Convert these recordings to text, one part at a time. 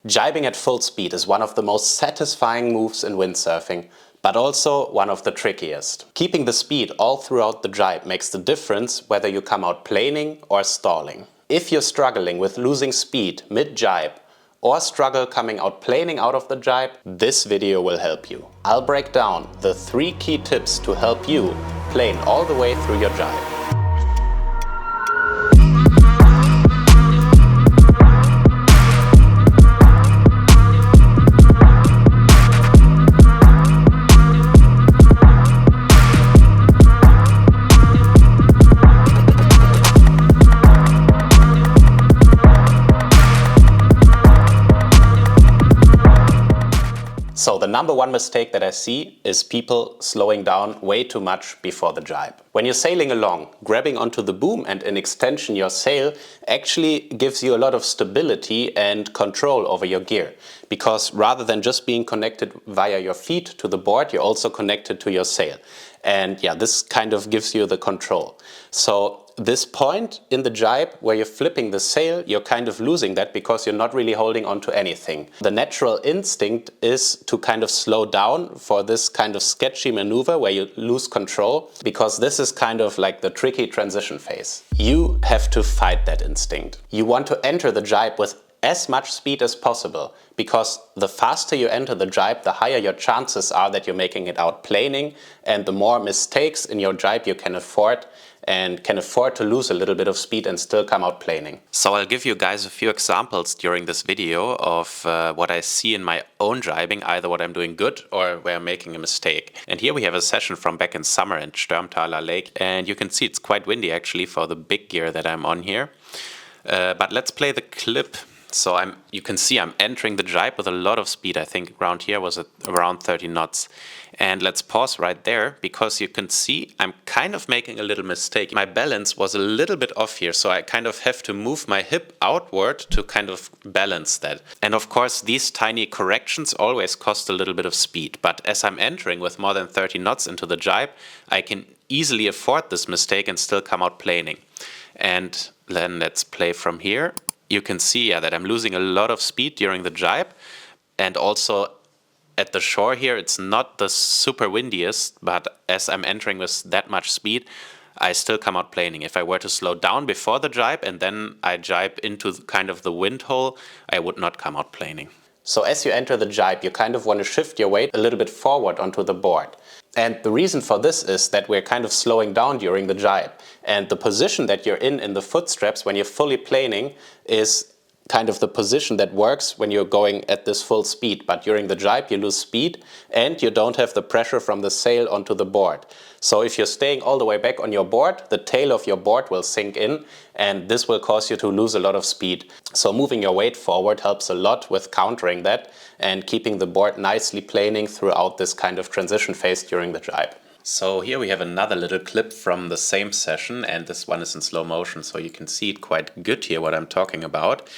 Jibing at full speed is one of the most satisfying moves in windsurfing, but also one of the trickiest. Keeping the speed all throughout the jibe makes the difference whether you come out planing or stalling. If you're struggling with losing speed mid-jibe or struggle coming out planing out of the jibe, this video will help you. I'll break down the 3 key tips to help you plane all the way through your jibe. So the number one mistake that I see is people slowing down way too much before the jibe. When you're sailing along, grabbing onto the boom and in extension your sail actually gives you a lot of stability and control over your gear. Because rather than just being connected via your feet to the board, you're also connected to your sail. And yeah, this kind of gives you the control. So this point in the jibe where you're flipping the sail, you're kind of losing that because you're not really holding on to anything. The natural instinct is to kind of slow down for this kind of sketchy maneuver where you lose control, because this is kind of like the tricky transition phase. You have to fight that instinct. You want to enter the jibe with as much speed as possible, because the faster you enter the jibe, the higher your chances are that you're making it out planing, and the more mistakes in your jibe you can afford, and can afford to lose a little bit of speed and still come out planing. So I'll give you guys a few examples during this video of what I see in my own jibing, either what I'm doing good or where I'm making a mistake. And here we have a session from back in summer in Störmthaler Lake, and you can see it's quite windy actually for the big gear that I'm on here. But let's play the clip. So you can see I'm entering the jibe with a lot of speed. I think around here was at around 30 knots. And let's pause right there, because you can see I'm kind of making a little mistake. My balance was a little bit off here, so I kind of have to move my hip outward to kind of balance that. And of course, these tiny corrections always cost a little bit of speed. But as I'm entering with more than 30 knots into the jibe, I can easily afford this mistake and still come out planing. And then let's play from here. You can see that I'm losing a lot of speed during the jibe, and also at the shore here it's not the super windiest, but as I'm entering with that much speed, I still come out planing. If I were to slow down before the jibe and then I jibe into kind of the wind hole, I would not come out planing. So as you enter the jibe, you kind of want to shift your weight a little bit forward onto the board. And the reason for this is that we're kind of slowing down during the jibe. And the position that you're in the foot straps when you're fully planing is kind of the position that works when you're going at this full speed. But during the jibe you lose speed and you don't have the pressure from the sail onto the board. So if you're staying all the way back on your board, the tail of your board will sink in, and this will cause you to lose a lot of speed. So moving your weight forward helps a lot with countering that and keeping the board nicely planing throughout this kind of transition phase during the jibe. So here we have another little clip from the same session, and this one is in slow motion, so you can see it quite good here what I'm talking about.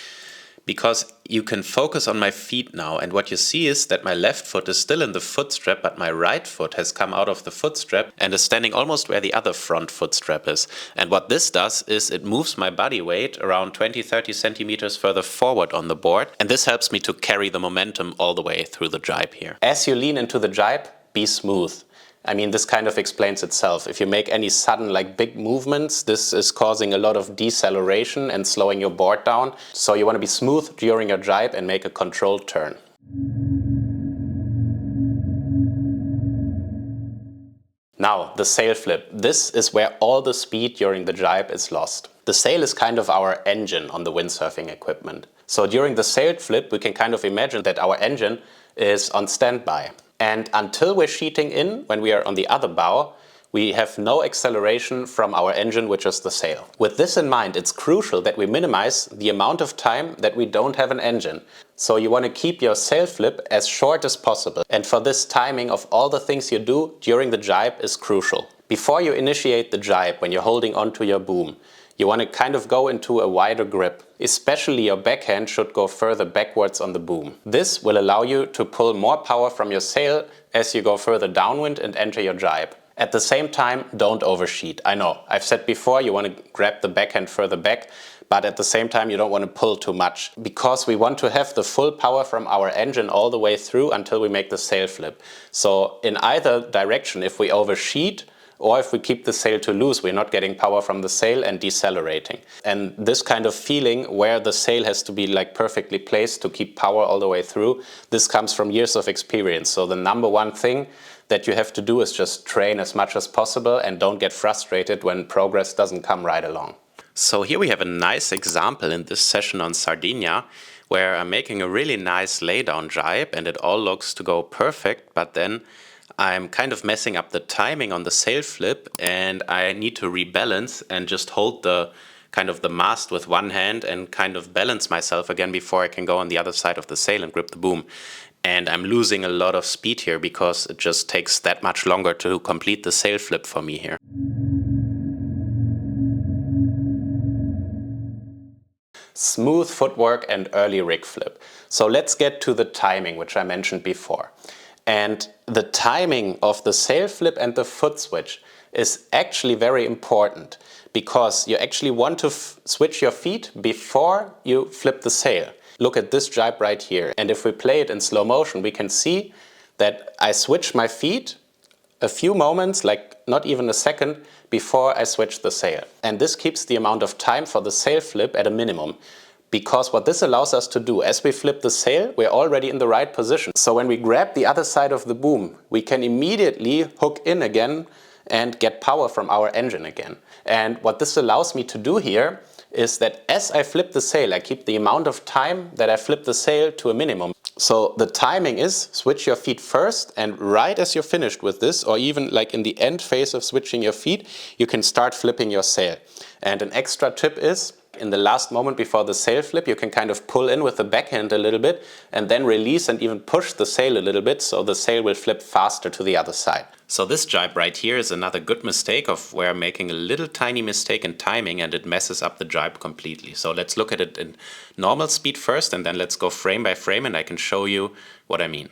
Because you can focus on my feet now, and what you see is that my left foot is still in the foot strap, but my right foot has come out of the foot strap and is standing almost where the other front foot strap is. And what this does is it moves my body weight around 20-30 centimeters further forward on the board, and this helps me to carry the momentum all the way through the jibe here. As you lean into the jibe, be smooth. I mean, this kind of explains itself. If you make any sudden big movements, this is causing a lot of deceleration and slowing your board down. So you want to be smooth during your jibe and make a controlled turn. Now, the sail flip. This is where all the speed during the jibe is lost. The sail is kind of our engine on the windsurfing equipment. So during the sail flip, we can kind of imagine that our engine is on standby. And until we're sheeting in, when we are on the other bow, we have no acceleration from our engine, which is the sail. With this in mind, it's crucial that we minimize the amount of time that we don't have an engine. So you want to keep your sail flip as short as possible. And for this, timing of all the things you do during the jibe is crucial. Before you initiate the jibe, when you're holding onto your boom, you want to kind of go into a wider grip. Especially your backhand should go further backwards on the boom. This will allow you to pull more power from your sail as you go further downwind and enter your jibe. At the same time, don't oversheet. I know, I've said before you want to grab the backhand further back, but at the same time you don't want to pull too much, because we want to have the full power from our engine all the way through until we make the sail flip. So in either direction, if we oversheet or if we keep the sail too loose, we're not getting power from the sail and decelerating. And this kind of feeling where the sail has to be like perfectly placed to keep power all the way through, this comes from years of experience. So the number one thing that you have to do is just train as much as possible and don't get frustrated when progress doesn't come right along. So here we have a nice example in this session on Sardinia, where I'm making a really nice laydown jibe and it all looks to go perfect, but then I'm kind of messing up the timing on the sail flip and I need to rebalance and just hold the kind of the mast with one hand and kind of balance myself again before I can go on the other side of the sail and grip the boom. And I'm losing a lot of speed here because it just takes that much longer to complete the sail flip for me here. Smooth footwork and early rig flip. So let's get to the timing, which I mentioned before. And the timing of the sail flip and the foot switch is actually very important, because you actually want to switch your feet before you flip the sail. Look at this jibe right here. And if we play it in slow motion, we can see that I switch my feet a few moments, like not even a second, before I switch the sail. And this keeps the amount of time for the sail flip at a minimum. Because what this allows us to do, as we flip the sail, we're already in the right position. So when we grab the other side of the boom, we can immediately hook in again and get power from our engine again. And what this allows me to do here is that as I flip the sail, I keep the amount of time that I flip the sail to a minimum. So the timing is switch your feet first, and right as you're finished with this, or even like in the end phase of switching your feet, you can start flipping your sail. And an extra tip is, in the last moment before the sail flip, you can kind of pull in with the backhand a little bit and then release and even push the sail a little bit, so the sail will flip faster to the other side. So this jibe right here is another good mistake of where I'm making a little tiny mistake in timing and it messes up the jibe completely. So let's look at it in normal speed first and then let's go frame by frame and I can show you what I mean.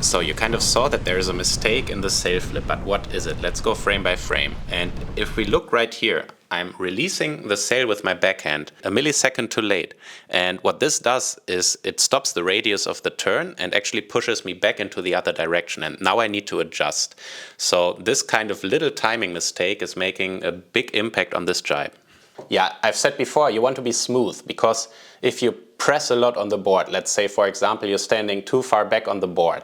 So you kind of saw that there is a mistake in the sail flip, but what is it? Let's go frame by frame. And if we look right here, I'm releasing the sail with my backhand a millisecond too late. And what this does is it stops the radius of the turn and actually pushes me back into the other direction. And now I need to adjust. So this kind of little timing mistake is making a big impact on this jibe. Yeah, I've said before, you want to be smooth, because if you press a lot on the board, let's say for example you're standing too far back on the board,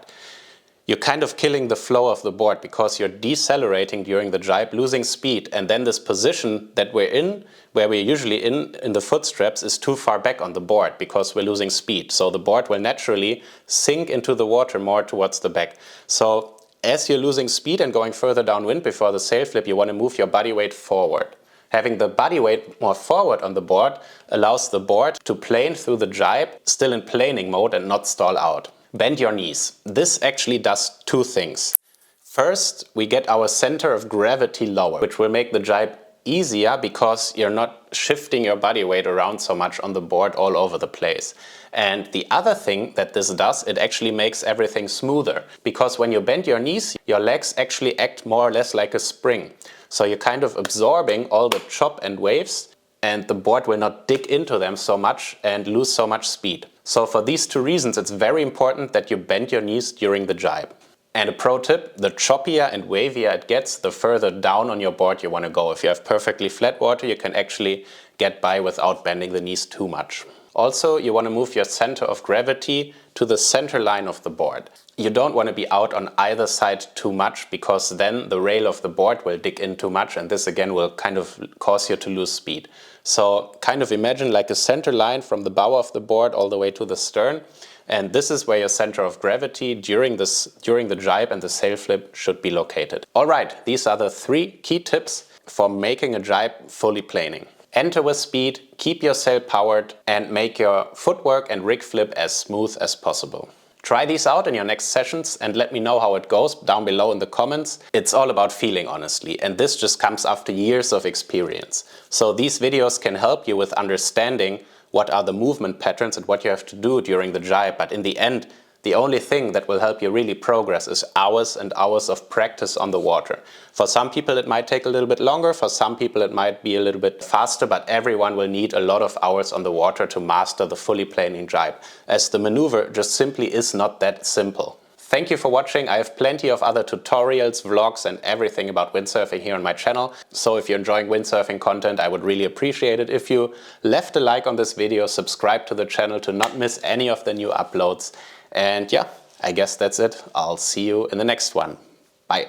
you're kind of killing the flow of the board because you're decelerating during the jibe, losing speed, and then this position that we're in, where we're usually in the foot straps, is too far back on the board because we're losing speed. So the board will naturally sink into the water more towards the back. So as you're losing speed and going further downwind before the sail flip, you want to move your body weight forward. Having the body weight more forward on the board allows the board to plane through the jibe, still in planing mode and not stall out. Bend your knees. This actually does two things. First, we get our center of gravity lower, which will make the jibe easier because you're not shifting your body weight around so much on the board all over the place. And the other thing that this does, it actually makes everything smoother. Because when you bend your knees, your legs actually act more or less like a spring. So you're kind of absorbing all the chop and waves, and the board will not dig into them so much and lose so much speed. So for these two reasons, it's very important that you bend your knees during the jibe. And a pro tip, the choppier and wavier it gets, the further down on your board you want to go. If you have perfectly flat water, you can actually get by without bending the knees too much. Also, you want to move your center of gravity to the center line of the board. You don't want to be out on either side too much, because then the rail of the board will dig in too much, and this again will kind of cause you to lose speed. So kind of imagine like a center line from the bow of the board all the way to the stern, and this is where your center of gravity during the jibe and the sail flip should be located. Alright, these are the 3 key tips for making a jibe fully planing. Enter with speed, keep your sail powered, and make your footwork and rig flip as smooth as possible. Try these out in your next sessions and let me know how it goes down below in the comments. It's all about feeling, honestly, and this just comes after years of experience. So these videos can help you with understanding what are the movement patterns and what you have to do during the jibe, but in the end, The only thing that will help you really progress is hours and hours of practice on the water. For some people it might take a little bit longer, for some people it might be a little bit faster, but everyone will need a lot of hours on the water to master the fully planing jibe, as the maneuver just simply is not that simple. Thank you for watching. I have plenty of other tutorials, vlogs and everything about windsurfing here on my channel. So if you're enjoying windsurfing content, I would really appreciate it if you left a like on this video, subscribe to the channel to not miss any of the new uploads. And yeah, I guess that's it. I'll see you in the next one. Bye.